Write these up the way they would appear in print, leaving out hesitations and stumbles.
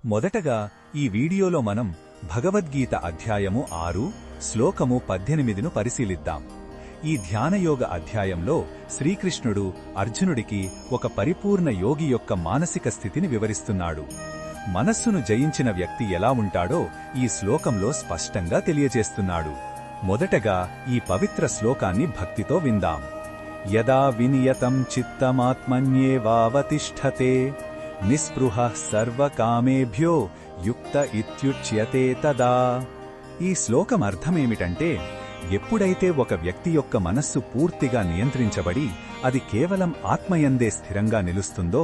మొదటగా ఈ వీడియోలో మనం భగవద్గీత అధ్యాయము 6 శ్లోకము 18ను పరిశీలిద్దాం. ఈ ధ్యానయోగ అధ్యాయంలో శ్రీకృష్ణుడు అర్జునుడికి ఒక పరిపూర్ణ యోగి యొక్క మానసిక స్థితిని వివరిస్తున్నాడు. మనస్సును జయించిన వ్యక్తి ఎలా ఉంటాడో ఈ శ్లోకంలో స్పష్టంగా తెలియజేస్తున్నాడు. మొదటగా ఈ పవిత్ర శ్లోకాన్ని భక్తితో విందాం. యదా వినియతం చిత్తమాత్మన్యేవావతిష్ఠతే నిస్పృహః సర్వకామేభ్యో యుక్త ఇత్యుచ్యతే తదా. ఈ శ్లోకం అర్థమేమిటంటే, ఎప్పుడైతే ఒక వ్యక్తి యొక్క మనస్సు పూర్తిగా నియంత్రించబడి అది కేవలం ఆత్మయందే స్థిరంగా నిలుస్తుందో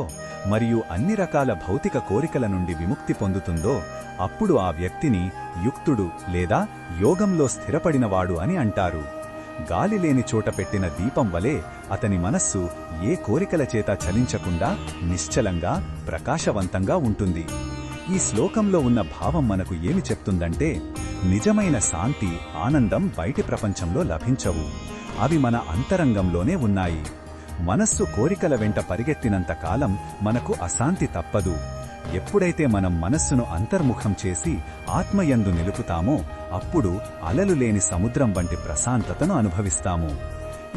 మరియు అన్ని రకాల భౌతిక కోరికల నుండి విముక్తి పొందుతుందో అప్పుడు ఆ వ్యక్తిని యుక్తుడు లేదా యోగంలో స్థిరపడినవాడు అని అంటారు. గాలి లేని చోట పెట్టిన దీపం వలె అతని మనస్సు ఏ కోరికల చేత చలించకుండా నిశ్చలంగా ప్రకాశవంతంగా ఉంటుంది. ఈ శ్లోకంలో ఉన్న భావం మనకు ఏమి చెప్తుందంటే, నిజమైన శాంతి, ఆనందం బయటి ప్రపంచంలో లభించవు, అవి మన అంతరంగంలోనే ఉన్నాయి. మనస్సు కోరికల వెంట పరిగెత్తినంత కాలం మనకు అశాంతి తప్పదు. ఎప్పుడైతే మనం మనస్సును అంతర్ముఖం చేసి ఆత్మయందు నిలుపుతామో అప్పుడు అలలు లేని సముద్రం వంటి ప్రశాంతతను అనుభవిస్తాము.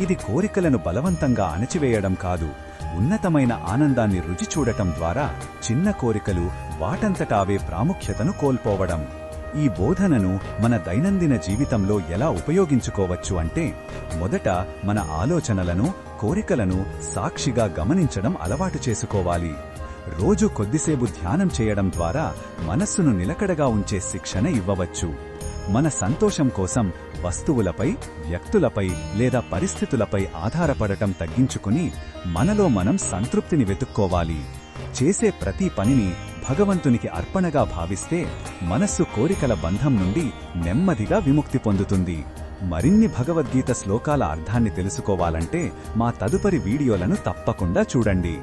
ఇది కోరికలను బలవంతంగా అణచివేయడం కాదు, ఉన్నతమైన ఆనందాన్ని రుచి చూడటం ద్వారా చిన్న కోరికలు వాటంతటావే ప్రాముఖ్యతను కోల్పోవడం. ఈ బోధనను మన దైనందిన జీవితంలో ఎలా ఉపయోగించుకోవచ్చు అంటే, మొదట మన ఆలోచనలను, కోరికలను సాక్షిగా గమనించడం అలవాటు చేసుకోవాలి. రోజు కొద్దిసేపు ధ్యానం చేయడం ద్వారా మనస్సును నిలకడగా ఉంచే శిక్షణ ఇవ్వవచ్చు. మన సంతోషం కోసం వస్తువులపై, వ్యక్తులపై లేదా పరిస్థితులపై ఆధారపడటం తగ్గించుకుని మనలో మనం సంతృప్తిని వెతుక్కోవాలి. చేసే ప్రతి పనిని భగవంతునికి అర్పణగా భావిస్తే మనస్సు కోరికల బంధం నుండి నెమ్మదిగా విముక్తి పొందుతుంది. మరిన్ని భగవద్గీత శ్లోకాల అర్థాన్ని తెలుసుకోవాలంటే మా తదుపరి వీడియోలను తప్పకుండా చూడండి.